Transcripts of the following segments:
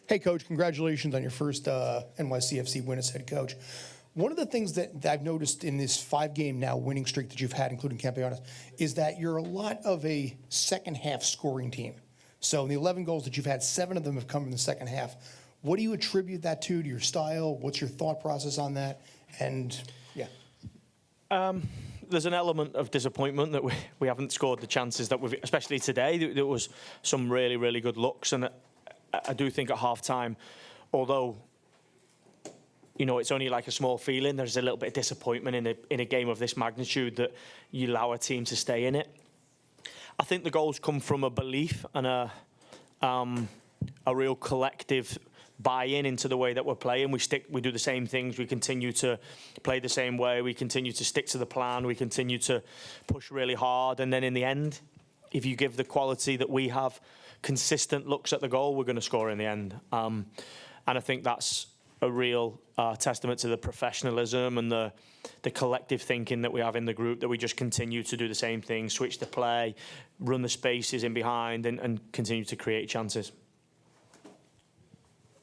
Hey, Coach, congratulations on your first NYCFC win as head coach. One of the things that I've noticed in this 5-game now winning streak that you've had, including Campeones, is that you're a lot of a second-half scoring team. So in the 11 goals that you've had, 7 of them have come in the second half. What do you attribute that to your style? What's your thought process on that? And, yeah. There's an element of disappointment that we haven't scored the chances that we've, especially today. There was some really, really good looks. And I do think at half-time, although it's only like a small feeling, there's a little bit of disappointment in a game of this magnitude that you allow a team to stay in it. I think the goals come from a belief and a real collective buy-in into the way that we're playing. We do the same things. We continue to play the same way. We continue to stick to the plan. We continue to push really hard. And then in the end, if you give the quality that we have, consistent looks at the goal, we're going to score in the end. And I think that's a real testament to the professionalism and the collective thinking that we have in the group, that we just continue to do the same thing, switch the play, run the spaces in behind, and continue to create chances.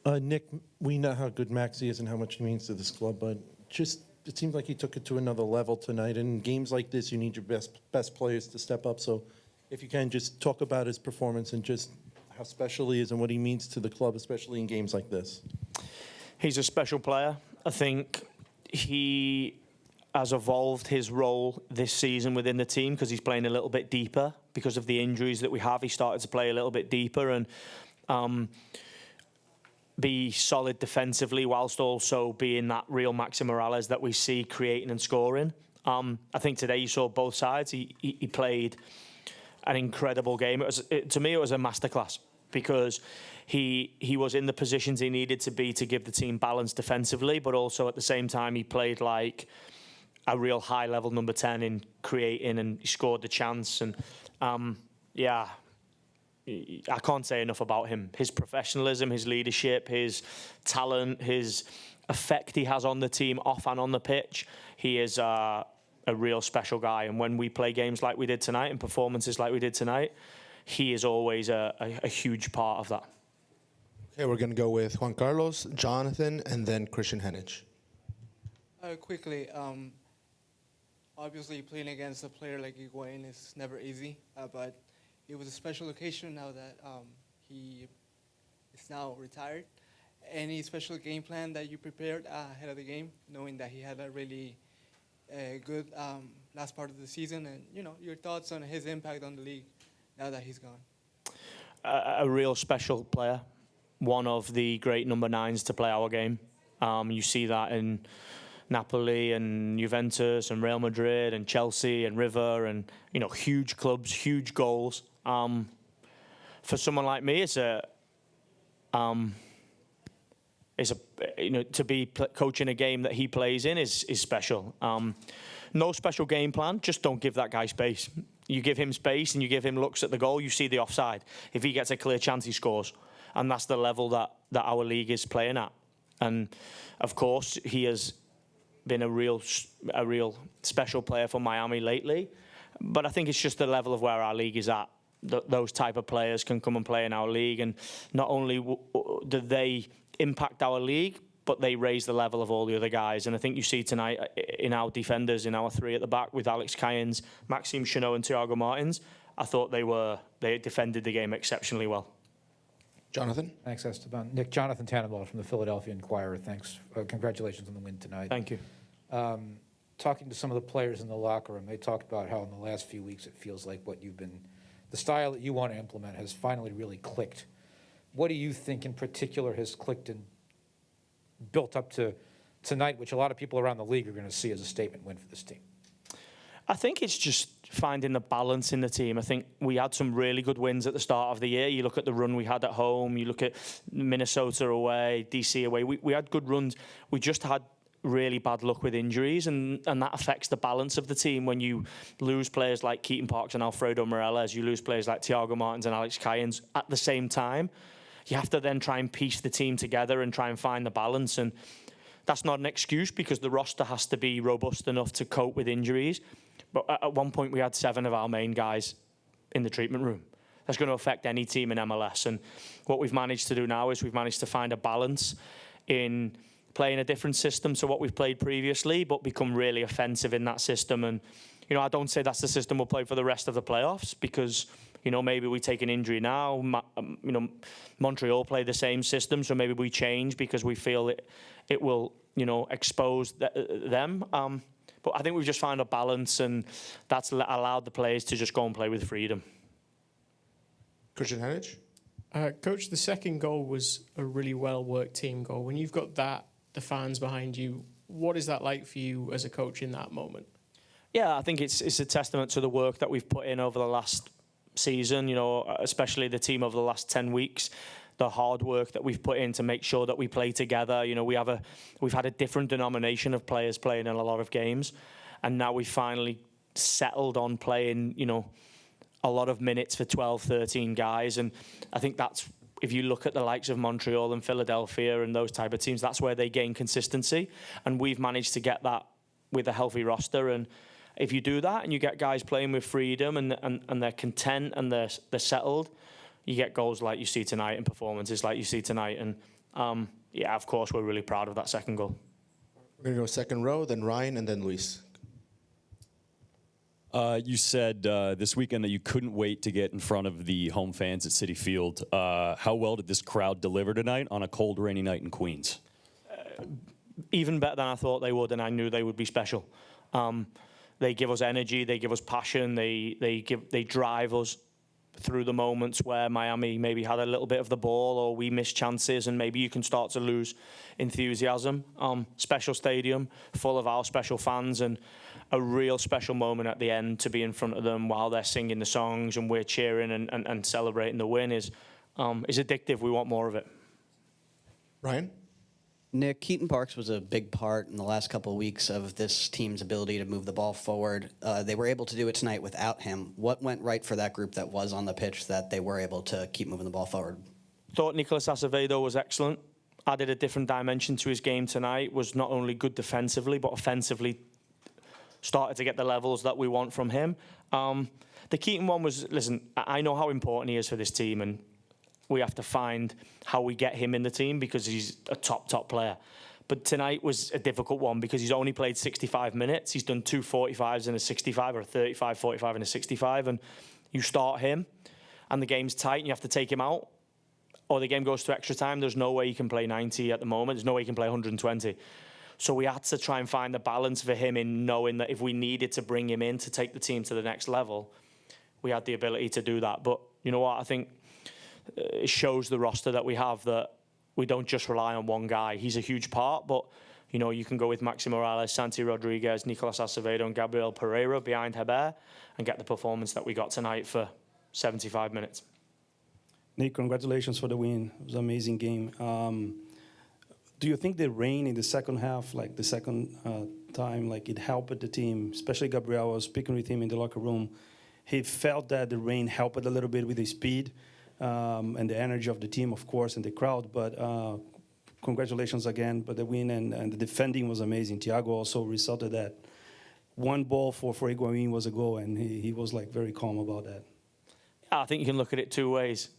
Nick, we know how good Maxi is and how much he means to this club, but it seems like he took it to another level tonight. And in games like this, you need your best players to step up. So if you can, just talk about his performance and just how special he is and what he means to the club, especially in games like this. He's a special player. I think he has evolved his role this season within the team because he's playing a little bit deeper because of the injuries that we have. He started to play a little bit deeper and be solid defensively whilst also being that real Maxi Moralez that we see creating and scoring. I think today you saw both sides. He played an incredible game. To me, it was a masterclass because he was in the positions he needed to be to give the team balance defensively, but also at the same time he played like a real high-level number 10 in creating, and he scored the chance. And I can't say enough about him. His professionalism, his leadership, his talent, his effect he has on the team off and on the pitch. He is a real special guy. And when we play games like we did tonight and performances like we did tonight, he is always a huge part of that. Okay, we're going to go with Juan Carlos, Jonathan, and then Christian Henich. Quickly, obviously playing against a player like Higuain is never easy, but it was a special occasion now that he is now retired. Any special game plan that you prepared ahead of the game, knowing that he had a really good last part of the season, and your thoughts on his impact on the league now that he's gone? A real special player, one of the great number 9s to play our game. You see that in Napoli and Juventus and Real Madrid and Chelsea and River and huge clubs, huge goals. For someone like me, it's a to be coaching a game that he plays in is special. No special game plan. Just don't give that guy space. You give him space and you give him looks at the goal. You see the offside. If he gets a clear chance, he scores, and that's the level that our league is playing at. And of course, he has been a real special player for Miami lately. But I think it's just the level of where our league is at. Those type of players can come and play in our league, and not only do they impact our league, but they raise the level of all the other guys. And I think you see tonight in our defenders, in our 3 at the back with Alex Cayens, Maxime Chanot and Thiago Martins, I thought they defended the game exceptionally well. Jonathan? Thanks, Esteban. Nick, Jonathan Tannenbaum from the Philadelphia Inquirer. Thanks. Congratulations on the win tonight. Thank you. Talking to some of the players in the locker room, they talked about how in the last few weeks it feels like the style that you want to implement has finally really clicked. What do you think in particular has clicked and built up to tonight, which a lot of people around the league are going to see as a statement win for this team? I think it's just finding the balance in the team. I think we had some really good wins at the start of the year. You look at the run we had at home, you look at Minnesota away, DC away. We had good runs. We just had really bad luck with injuries, and that affects the balance of the team. When you lose players like Keaton Parks and Alfredo Morales, you lose players like Thiago Martins and Alex Cayens at the same time. You have to then try and piece the team together and try and find the balance, and that's not an excuse because the roster has to be robust enough to cope with injuries. But at one point we had 7 of our main guys in the treatment room. that's going to affect any team in MLS. And what we've managed to do now is we've managed to find a balance in playing a different system to what we've played previously, but become really offensive in that system. And, you know, I don't say that's the system we'll play for the rest of the playoffs because, you know, maybe we take an injury now. You know, Montreal play the same system, so maybe we change because we feel it will, you know, expose them. But I think we've just found a balance, and that's allowed the players to just go and play with freedom. Christian Henich? Coach, the second goal was a really well-worked team goal. When you've got that, the fans behind you, what is that like for you as a coach in that moment? Yeah, I think it's a testament to the work that we've put in over the last season, you know, especially the team over the last 10 weeks, the hard work that we've put in to make sure that we play together. You know, we've had a different denomination of players playing in a lot of games, and now we've finally settled on playing, you know, a lot of minutes for 12, 13 guys. And I think that's, if you look at the likes of Montreal and Philadelphia and those type of teams, that's where they gain consistency. And we've managed to get that with a healthy roster. And if you do that and you get guys playing with freedom and they're content and they're settled, you get goals like you see tonight and performances like you see tonight. And yeah, of course, we're really proud of that second goal. We're going to go second row, then Ryan, and then Luis. You said this weekend that you couldn't wait to get in front of the home fans at Citi Field. How well did this crowd deliver tonight on a cold, rainy night in Queens? Even better than I thought they would, and I knew they would be special. They give us energy, they give us passion, they drive us through the moments where Miami maybe had a little bit of the ball or we missed chances, and maybe you can start to lose enthusiasm. Special stadium, full of our special fans, and a real special moment at the end to be in front of them while they're singing the songs and we're cheering and celebrating the win is addictive. We want more of it. Ryan? Nick, Keaton Parks was a big part in the last couple of weeks of this team's ability to move the ball forward. They were able to do it tonight without him. What went right for that group that was on the pitch that they were able to keep moving the ball forward? Thought Nicolas Acevedo was excellent. Added a different dimension to his game tonight. Was not only good defensively, but offensively started to get the levels that we want from him. The Keaton one was, listen, I know how important he is for this team, and we have to find how we get him in the team because he's a top player. But tonight was a difficult one because he's only played 65 minutes. He's done 2 45s in a 65 or a 35, 45 in a 65. And you start him and the game's tight and you have to take him out, or the game goes to extra time. There's no way he can play 90 at the moment. There's no way he can play 120. So we had to try and find the balance for him in knowing that if we needed to bring him in to take the team to the next level, we had the ability to do that. But you know what? I think it shows the roster that we have that we don't just rely on one guy. He's a huge part, but you know, you can go with Maxi Moralez, Santi Rodriguez, Nicolas Acevedo, and Gabriel Pereira behind Heber and get the performance that we got tonight for 75 minutes. Nick, congratulations for the win. It was an amazing game. Do you think the rain in the second half, like the second time, like it helped the team, especially Gabriel? I was speaking with him in the locker room. He felt that the rain helped a little bit with the speed and the energy of the team, of course, and the crowd. But congratulations again. But the win and the defending was amazing. Thiago also resulted that one ball for Higuain was a goal, and he was like very calm about that. I think you can look at it two ways.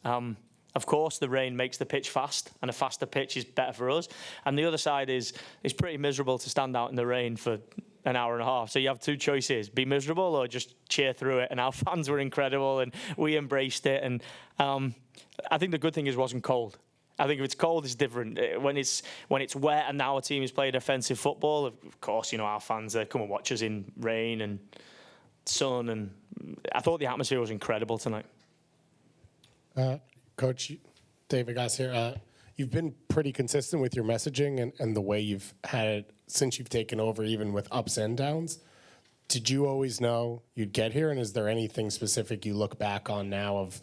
Of course, the rain makes the pitch fast, and a faster pitch is better for us. And the other side is it's pretty miserable to stand out in the rain for an hour and a half. So you have two choices: be miserable or just cheer through it. And our fans were incredible, and we embraced it. And I think the good thing is it wasn't cold. I think if it's cold, it's different. When it's wet and our team is playing offensive football, of course, you know, our fans come and watch us in rain and sun. And I thought the atmosphere was incredible tonight. Coach David Goss here. You've been pretty consistent with your messaging and the way you've had it since you've taken over, even with ups and downs. Did you always know you'd get here? And is there anything specific you look back on now of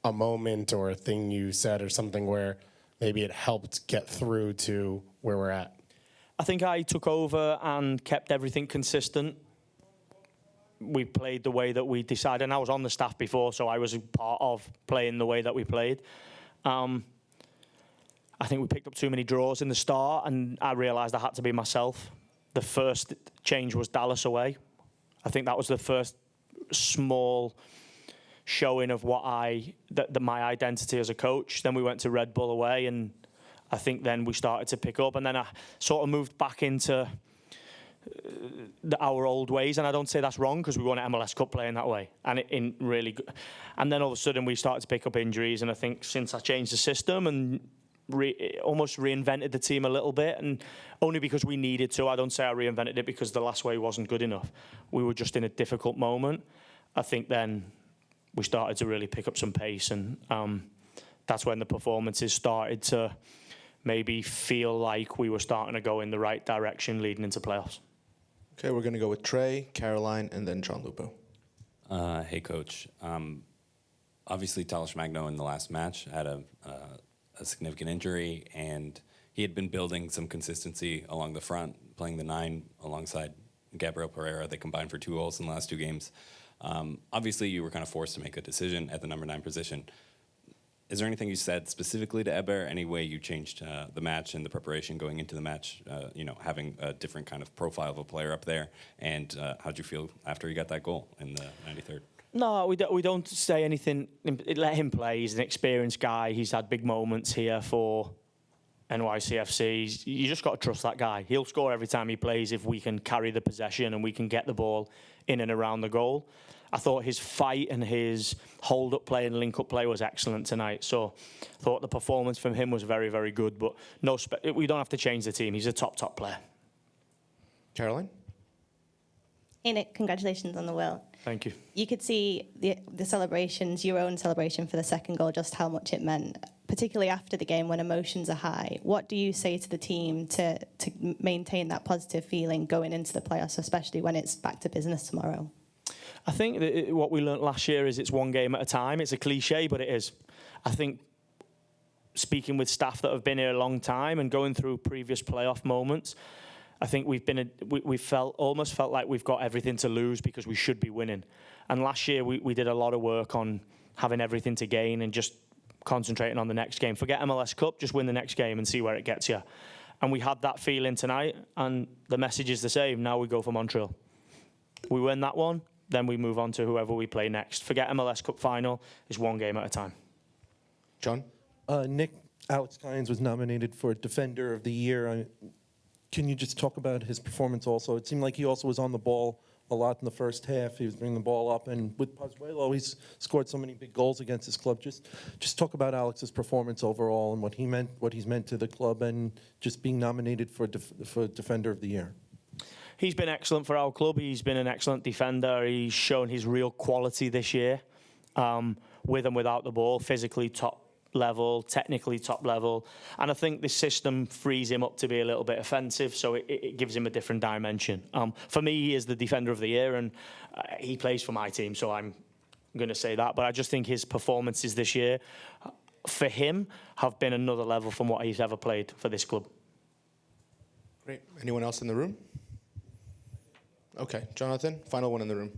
a moment or a thing you said or something where maybe it helped get through to where we're at? I think I took over and kept everything consistent. We played the way that we decided, and I was on the staff before, so I was a part of playing the way that we played. I think we picked up too many draws in the start, and I realised I had to be myself. The first change was Dallas away. I think that was the first small showing of what my identity as a coach. Then we went to Red Bull away, and I think then we started to pick up, and then I sort of moved back into our old ways, and I don't say that's wrong because we won an MLS Cup playing that way, and and then all of a sudden we started to pick up injuries, and I think since I changed the system and almost reinvented the team a little bit, and only because we needed to. I don't say I reinvented it because the last way wasn't good enough. We were just in a difficult moment. I think then we started to really pick up some pace, and that's when the performances started to maybe feel like we were starting to go in the right direction leading into playoffs. Okay, we're going to go with Trey, Caroline, and then John Lupo. Hey, Coach. Obviously, Talis Magno in the last match had a significant injury, and he had been building some consistency along the front, playing the 9 alongside Gabriel Pereira. They combined for 2 goals in the last 2 games. Obviously, you were kind of forced to make a decision at the number 9 position. Is there anything you said specifically to Eber? Any way you changed the match and the preparation going into the match, having a different kind of profile of a player up there? And how'd you feel after you got that goal in the 93rd? No, we don't say anything. Let him play. He's an experienced guy. He's had big moments here for NYCFC. You just got to trust that guy. He'll score every time he plays if we can carry the possession and we can get the ball in and around the goal. I thought his fight and his hold-up play and link-up play was excellent tonight. So I thought the performance from him was very, very good. But we don't have to change the team. He's a top player. Caroline? Hey, Nick, congratulations on the will. Thank you. You could see the celebrations, your own celebration for the second goal, just how much it meant, particularly after the game when emotions are high. What do you say to the team to maintain that positive feeling going into the playoffs, especially when it's back to business tomorrow? I think that what we learnt last year is it's one game at a time. It's a cliche, but it is. I think speaking with staff that have been here a long time and going through previous playoff moments, I think we almost felt like we've got everything to lose because we should be winning. And last year we did a lot of work on having everything to gain and just concentrating on the next game. Forget MLS Cup, just win the next game and see where it gets you. And we had that feeling tonight, and the message is the same. Now we go for Montreal. We win that one, then we move on to whoever we play next. Forget MLS Cup final. It's one game at a time. John? Nick, Alex Kynes was nominated for Defender of the Year. Can you just talk about his performance also? It seemed like he also was on the ball a lot in the first half. He was bringing the ball up. And with Pozuelo, he's scored so many big goals against his club. Just talk about Alex's performance overall and what he's meant to the club, and just being nominated for Defender of the Year. He's been excellent for our club. He's been an excellent defender. He's shown his real quality this year, with and without the ball, physically top level, technically top level. And I think this system frees him up to be a little bit offensive, so it gives him a different dimension. For me, he is the Defender of the Year, and he plays for my team, so I'm going to say that. But I just think his performances this year, for him, have been another level from what he's ever played for this club. Great. Anyone else in the room? Okay, Jonathan, final one in the room.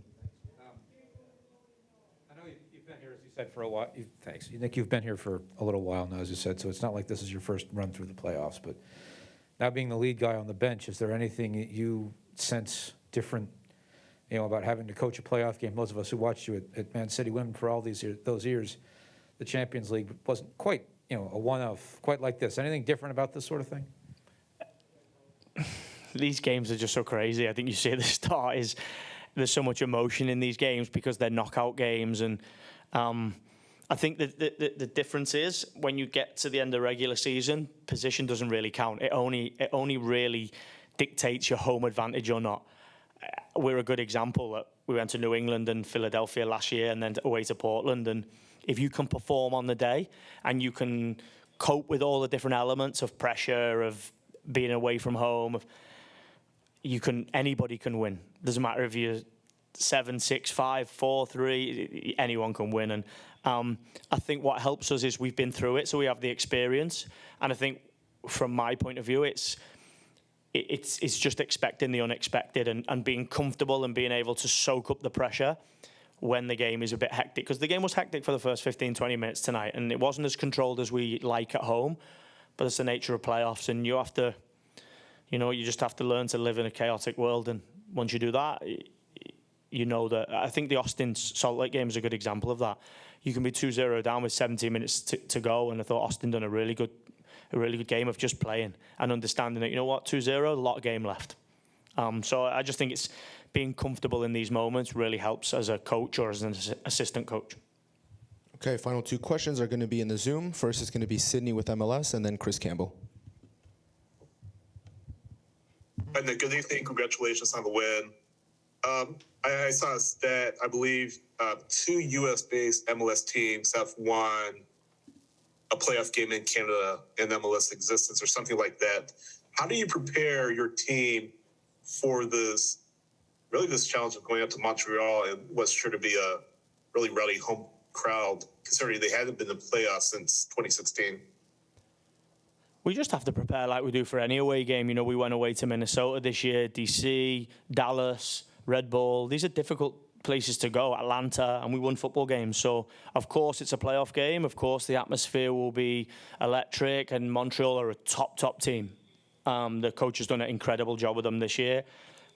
I know you've been here, as you said, for a while. Thanks. Nick, you've been here for a little while now, as you said, so it's not like this is your first run through the playoffs. But now being the lead guy on the bench, is there anything that you sense different, about having to coach a playoff game? Most of us who watched you at Man City Women for all those years, the Champions League wasn't quite, a one-off, quite like this. Anything different about this sort of thing? These games are just so crazy. I think you see at the start is there's so much emotion in these games because they're knockout games, and I think that the difference is when you get to the end of regular season, position doesn't really count. It only really dictates your home advantage or not. We're a good example. We went to New England and Philadelphia last year, and then away to Portland. And if you can perform on the day and you can cope with all the different elements of pressure, of being away from home, anybody can win. Doesn't matter if you're 7-6, 5, 4, 3. Anyone can win. And I think what helps us is we've been through it, so we have the experience. And I think from my point of view, it's just expecting the unexpected and being comfortable and being able to soak up the pressure when the game is a bit hectic. Because the game was hectic for the first 15, 20 minutes tonight, and it wasn't as controlled as we like at home. But it's the nature of playoffs, and you have to, you just have to learn to live in a chaotic world. And once you do that, you know that. I think the Austin Salt Lake game is a good example of that. You can be 2-0 down with 17 minutes to go, and I thought Austin done a really good game of just playing and understanding that, you know what, 2-0, a lot of game left. So I just think it's being comfortable in these moments really helps as a coach or as an assistant coach. Okay, final 2 questions are going to be in the Zoom. First is going to be Sydney with MLS, and then Chris Campbell. Hi, Nick. Good evening. Congratulations on the win. I saw a stat. I believe 2 U.S.-based MLS teams have won a playoff game in Canada in MLS existence or something like that. How do you prepare your team for this challenge of going up to Montreal and what's sure to be a really rowdy home crowd, considering they hadn't been in the playoffs since 2016? We just have to prepare like we do for any away game. You know, we went away to Minnesota this year, DC, Dallas, Red Bull. These are difficult places to go, Atlanta, and we won football games. So, of course, it's a playoff game. Of course, the atmosphere will be electric, and Montreal are a top team. The coach has done an incredible job with them this year.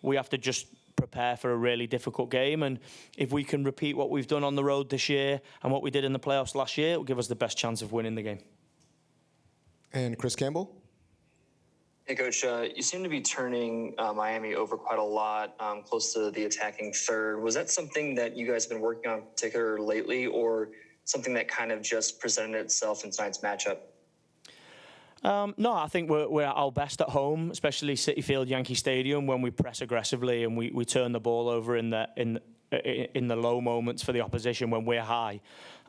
We have to just prepare for a really difficult game, and if we can repeat what we've done on the road this year and what we did in the playoffs last year, it will give us the best chance of winning the game. And Chris Campbell? Hey, Coach, you seem to be turning Miami over quite a lot, close to the attacking third. Was that something that you guys have been working on particularly lately, or something that kind of just presented itself in tonight's matchup? No, I think we're at our best at home, especially Citi Field, Yankee Stadium, when we press aggressively and we turn the ball over in the low moments for the opposition when we're high.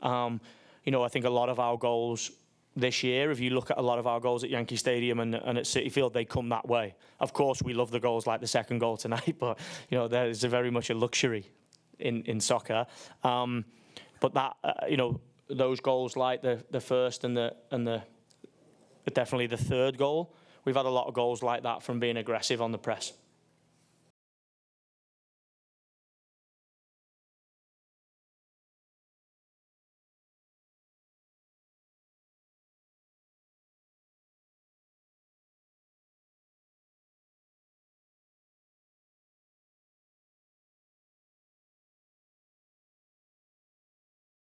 You know, I think a lot of our goals this year, if you look at a lot of our goals at Yankee Stadium and at Citi Field, they come that way. Of course, we love the goals like the second goal tonight, but you know, there is very much a luxury in soccer. But that you know, those goals like the first and definitely the third goal, we've had a lot of goals like that from being aggressive on the press.